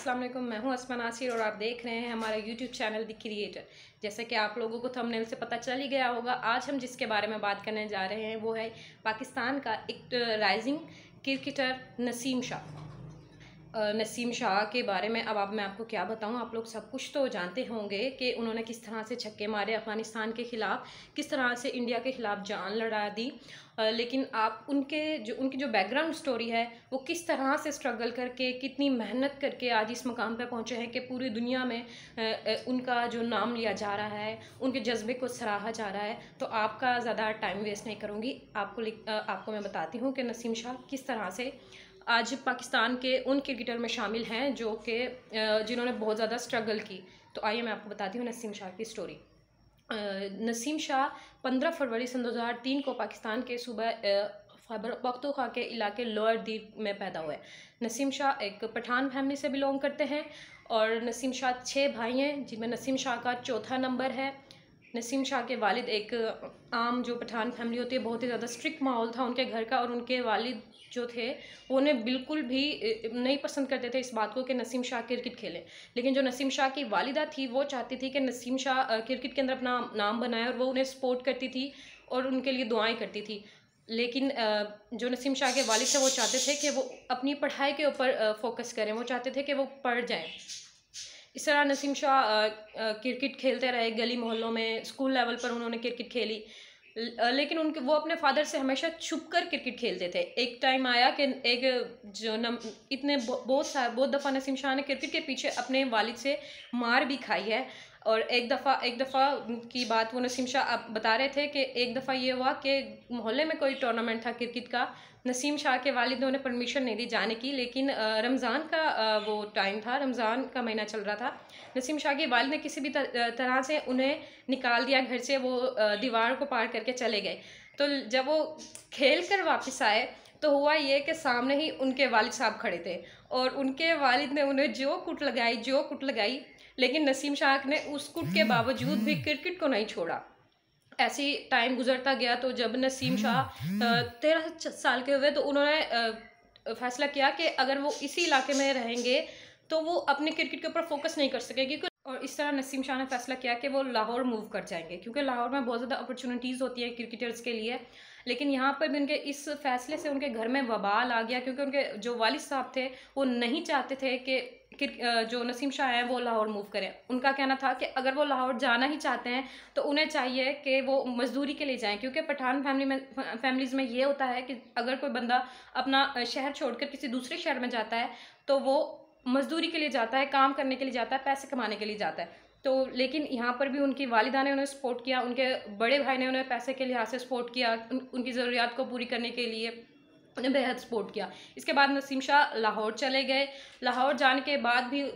अस्सलाम वालेकुम, मैं हूं असमा नासिर और आप देख रहे हैं हमारा यूट्यूब चैनल द क्रिएटर। जैसे कि आप लोगों को थंबनेल से पता चल ही गया होगा, आज हम जिसके बारे में बात करने जा रहे हैं वो है पाकिस्तान का एक राइजिंग क्रिकेटर नसीम शाह। नसीम शाह के बारे में अब मैं आपको क्या बताऊं। आप लोग सब कुछ तो जानते होंगे कि उन्होंने किस तरह से छक्के मारे अफ़गानिस्तान के ख़िलाफ़, किस तरह से इंडिया के ख़िलाफ़ जान लड़ा दी। लेकिन आप उनकी जो बैकग्राउंड स्टोरी है वो किस तरह से स्ट्रगल करके, कितनी मेहनत करके आज इस मुकाम पे पहुंचे हैं कि पूरी दुनिया में उनका जो नाम लिया जा रहा है, उनके जज्बे को सराहा जा रहा है। तो आपका ज़्यादा टाइम वेस्ट नहीं करूँगी, आपको मैं बताती हूँ कि नसीम शाह किस तरह से आज पाकिस्तान के उन क्रिकेटर में शामिल हैं जो कि जिन्होंने बहुत ज़्यादा स्ट्रगल की। तो आइए मैं आपको बताती हूँ नसीम शाह की स्टोरी। नसीम शाह 15 फरवरी सन 2003 को पाकिस्तान के सूबा खैबर पख्तूनख्वा के इलाके लोअर दीप में पैदा हुए। नसीम शाह एक पठान फैमिली से बिलोंग करते हैं और नसीम शाह 6 भाई हैं, जिनमें नसीम शाह का चौथा नंबर है। नसीम शाह के वालिद एक आम जो पठान फैमिली होती है, बहुत ही ज़्यादा स्ट्रिक्ट माहौल था उनके घर का, और उनके वालिद जो थे वो उन्हें बिल्कुल भी नहीं पसंद करते थे इस बात को कि नसीम शाह क्रिकेट खेलें। लेकिन जो नसीम शाह की वालिदा थी वो चाहती थी कि नसीम शाह क्रिकेट के अंदर अपना नाम बनाए, और वो उन्हें सपोर्ट करती थी और उनके लिए दुआएं करती थी। लेकिन जो नसीम शाह के वालिद थे वो चाहते थे कि वो अपनी पढ़ाई के ऊपर फोकस करें, वो चाहते थे कि वो पढ़ जाएं। इस तरह नसीम शाह क्रिकेट खेलते रहे, गली मोहल्लों में, स्कूल लेवल पर उन्होंने क्रिकेट खेली। लेकिन वो अपने फादर से हमेशा छुप कर क्रिकेट खेलते थे। एक टाइम आया कि बहुत दफ़ा नसीम शाह ने क्रिकेट के पीछे अपने वालिद से मार भी खाई है। और एक दफ़ा की बात वो नसीम शाह अब बता रहे थे कि एक दफ़ा ये हुआ कि मोहल्ले में कोई टूर्नामेंट था क्रिकेट का, नसीम शाह के वालिद ने उन्हें परमिशन नहीं दी जाने की, लेकिन रमज़ान का वो टाइम था, रमज़ान का महीना चल रहा था। नसीम शाह के वालिद ने किसी भी तरह से उन्हें निकाल दिया घर से, वो दीवार को पार करके चले गए। तो जब वो खेल कर वापस आए तो हुआ ये कि सामने ही उनके वालिद साहब खड़े थे और उनके वालिद ने उन्हें जो कुट लगाई, लेकिन नसीम शाह ने उस कुट के बावजूद भी क्रिकेट को नहीं छोड़ा। ऐसी टाइम गुजरता गया तो जब नसीम शाह 13 साल के हुए तो उन्होंने फैसला किया कि अगर वो इसी इलाके में रहेंगे तो वो अपने क्रिकेट के ऊपर फोकस नहीं कर सकेंगे। और इस तरह नसीम शाह ने फैसला किया कि वो लाहौर मूव कर जाएंगे, क्योंकि लाहौर में बहुत ज़्यादा अपॉर्चुनिटीज़ होती है क्रिकेटर्स के लिए। लेकिन यहाँ पर भी उनके इस फैसले से उनके घर में वबाल आ गया, क्योंकि उनके जो वालिद साहब थे वो नहीं चाहते थे कि जो नसीम शाह हैं वो लाहौर मूव करें। उनका कहना था कि अगर वो लाहौर जाना ही चाहते हैं तो उन्हें चाहिए कि वो मजदूरी के लिए जाएं, क्योंकि पठान फैमिलीज़ में ये होता है कि अगर कोई बंदा अपना शहर छोड़कर किसी दूसरे शहर में जाता है तो वो मजदूरी के लिए जाता है, काम करने के लिए जाता है, पैसे कमाने के लिए जाता है। तो लेकिन यहाँ पर भी उनकी वालिदा ने उन्हें सपोर्ट किया, उनके बड़े भाई ने उन्हें पैसे के लिहाज से सपोर्ट किया, उनकी ज़रूरियात को पूरी करने के लिए उन्हें बेहद सपोर्ट किया। इसके बाद नसीम शाह लाहौर चले गए। लाहौर जाने के बाद भी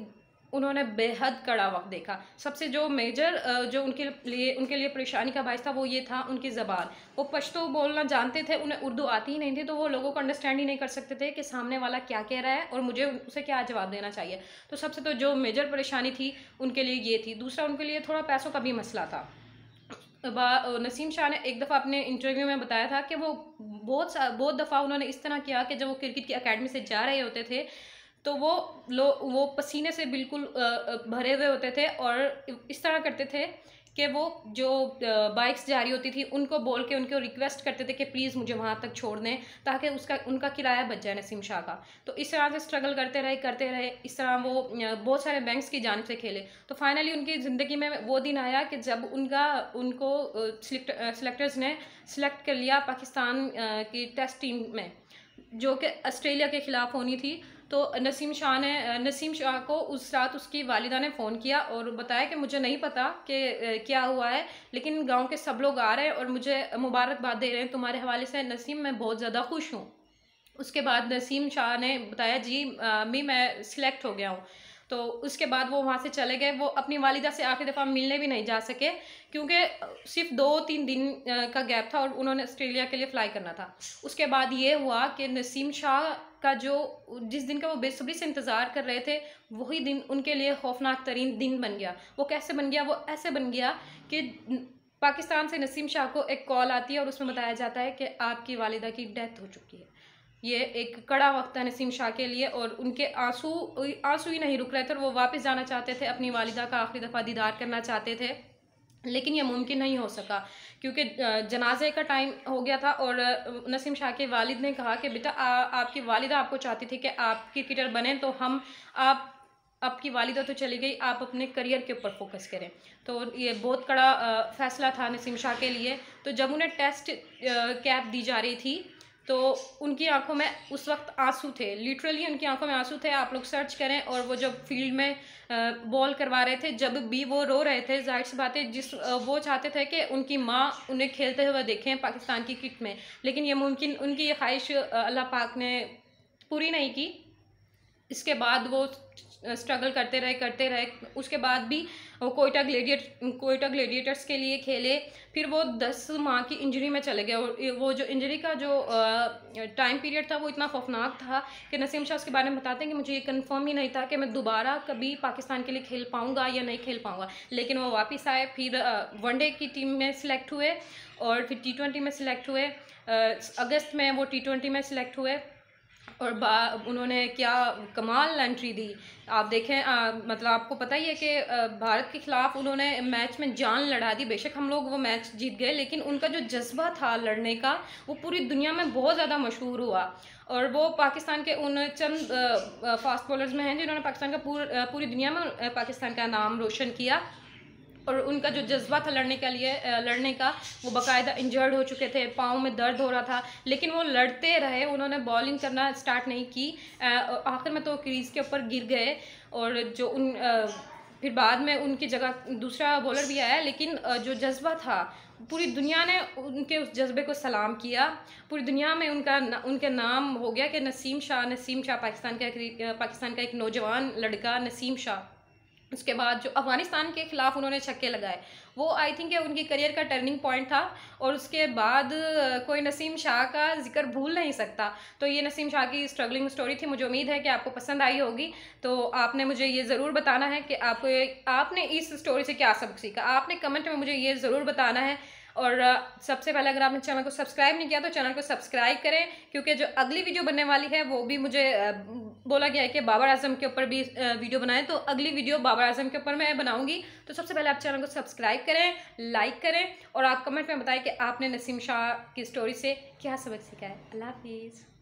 उन्होंने बेहद कड़ा वक्त देखा। सबसे जो मेजर जो उनके लिए परेशानी का बायस था वो ये था उनकी ज़बान। वो पश्तो बोलना जानते थे, उन्हें उर्दू आती ही नहीं थी, तो वो लोगों को अंडरस्टैंड ही नहीं कर सकते थे कि सामने वाला क्या कह रहा है और मुझे उसे क्या जवाब देना चाहिए। तो सबसे तो जो मेजर परेशानी थी उनके लिए ये थी। दूसरा उनके लिए थोड़ा पैसों का भी मसला था। नसीम शाह ने एक दफ़ा अपने इंटरव्यू में बताया था कि वो बहुत दफ़ा उन्होंने इस तरह किया कि जब वो क्रिकेट की अकेडमी से जा रहे होते थे तो वो पसीने से बिल्कुल भरे हुए होते थे, और इस तरह करते थे कि वो जो बाइक्स जा रही होती थी उनको बोल के उनको रिक्वेस्ट करते थे कि प्लीज़ मुझे वहाँ तक छोड़ दें ताकि उनका किराया बच जाए नसीम शाह का। तो इस तरह से स्ट्रगल करते रहे। इस तरह वो बहुत सारे बैंक्स की जानिब से खेले। तो फाइनली उनकी ज़िंदगी में वो दिन आया कि जब उनको सिलेक्टर्स ने सिलेक्ट कर लिया पाकिस्तान की टेस्ट टीम में, जो कि ऑस्ट्रेलिया के ख़िलाफ़ होनी थी। तो नसीम शाह को उस रात उसकी वालिदा ने फ़ोन किया और बताया कि मुझे नहीं पता कि क्या हुआ है, लेकिन गांव के सब लोग आ रहे हैं और मुझे मुबारकबाद दे रहे हैं तुम्हारे हवाले से। नसीम, मैं बहुत ज़्यादा खुश हूँ। उसके बाद नसीम शाह ने बताया जी मैं सिलेक्ट हो गया हूँ। तो उसके बाद वो वहाँ से चले गए। वो अपनी वालिदा से आखिरी दफ़ा मिलने भी नहीं जा सके, क्योंकि सिर्फ 2-3 दिन का गैप था और उन्होंने ऑस्ट्रेलिया के लिए फ़्लाई करना था। उसके बाद ये हुआ कि नसीम शाह का जिस दिन का वो बेसब्री से इंतज़ार कर रहे थे वही दिन उनके लिए खौफनाक तरीन दिन बन गया। वो कैसे बन गया? वो ऐसे बन गया कि पाकिस्तान से नसीम शाह को एक कॉल आती है और उसमें बताया जाता है कि आपकी वालिदा की डेथ हो चुकी है। ये एक कड़ा वक्त था नसीम शाह के लिए, और उनके आंसू आंसू ही नहीं रुक रहे थे, और वो वापस जाना चाहते थे, अपनी वालिदा का आखिरी दफ़ा दीदार करना चाहते थे, लेकिन ये मुमकिन नहीं हो सका क्योंकि जनाजे का टाइम हो गया था। और नसीम शाह के वालिद ने कहा कि बेटा आपकी वालिदा आपको चाहती थी कि आप क्रिकेटर बने, तो हम आप आपकी वालिदा तो चली गई, आप अपने करियर के ऊपर फोकस करें। तो ये बहुत कड़ा फैसला था नसीम शाह के लिए। तो जब उन्हें टेस्ट कैप दी जा रही थी तो उनकी आंखों में उस वक्त आंसू थे, लिटरली उनकी आंखों में आंसू थे। आप लोग सर्च करें। और वो जब फील्ड में बॉल करवा रहे थे, जब भी वो रो रहे थे, जाहिर सी बात है वो चाहते थे कि उनकी माँ उन्हें खेलते हुए देखें पाकिस्तान की क्रिकेट में, लेकिन ये मुमकिन उनकी ये ख्वाहिश अल्लाह पाक ने पूरी नहीं की। इसके बाद वो स्ट्रगल करते रहे। उसके बाद भी वो कोयटा ग्लेडिएटर्स के लिए खेले। फिर वो 10 माह की इंजरी में चले गए, और वो जो इंजरी का जो टाइम पीरियड था वो इतना खौफनाक था कि नसीम शाह उसके बारे में बताते हैं कि मुझे ये कंफर्म ही नहीं था कि मैं दोबारा कभी पाकिस्तान के लिए खेल पाऊँगा या नहीं खेल पाऊँगा। लेकिन वो वापस आए, फिर वनडे की टीम में सिलेक्ट हुए, और फिर T20 में सिलेक्ट हुए। अगस्त में वो T20 में सिलेक्ट हुए, और उन्होंने क्या कमाल एंट्री दी। आप देखें, मतलब आपको पता ही है कि भारत के ख़िलाफ़ उन्होंने मैच में जान लड़ा दी। बेशक हम लोग वो मैच जीत गए, लेकिन उनका जो जज्बा था लड़ने का वो पूरी दुनिया में बहुत ज़्यादा मशहूर हुआ। और वो पाकिस्तान के उन चंद फास्ट बॉलर्स में हैं जिन्होंने पाकिस्तान का पूरी दुनिया में पाकिस्तान का नाम रोशन किया। और उनका जो जज्बा था लड़ने का, वो बाकायदा इंजर्ड हो चुके थे, पाँव में दर्द हो रहा था, लेकिन वो लड़ते रहे। उन्होंने बॉलिंग करना स्टार्ट नहीं की, आखिर में तो क्रीज़ के ऊपर गिर गए। और जो फिर बाद में उनकी जगह दूसरा बॉलर भी आया, लेकिन जो जज्बा था, पूरी दुनिया ने उनके उस जज्बे को सलाम किया। पूरी दुनिया में उनका नाम हो गया कि नसीम शाह पाकिस्तान का एक नौजवान लड़का नसीम शाह। उसके बाद जो अफ़गानिस्तान के ख़िलाफ़ उन्होंने छक्के लगाए, वो आई थिंक उनकी करियर का टर्निंग पॉइंट था। और उसके बाद कोई नसीम शाह का जिक्र भूल नहीं सकता। तो ये नसीम शाह की स्ट्रगलिंग स्टोरी थी। मुझे उम्मीद है कि आपको पसंद आई होगी। तो आपने मुझे ये ज़रूर बताना है कि आपने इस स्टोरी से क्या सबक सीखा। आपने कमेंट में मुझे ये ज़रूर बताना है। और सबसे पहले अगर आपने चैनल को सब्सक्राइब नहीं किया तो चैनल को सब्सक्राइब करें, क्योंकि जो अगली वीडियो बनने वाली है वो भी मुझे बोला गया है कि बाबर आजम के ऊपर भी वीडियो बनाएं। तो अगली वीडियो बाबर आजम के ऊपर मैं बनाऊंगी। तो सबसे पहले आप चैनल को सब्सक्राइब करें, लाइक करें, और आप कमेंट में बताएं कि आपने नसीम शाह की स्टोरी से क्या सबक सीखा है। अल्लाह हाफिज़।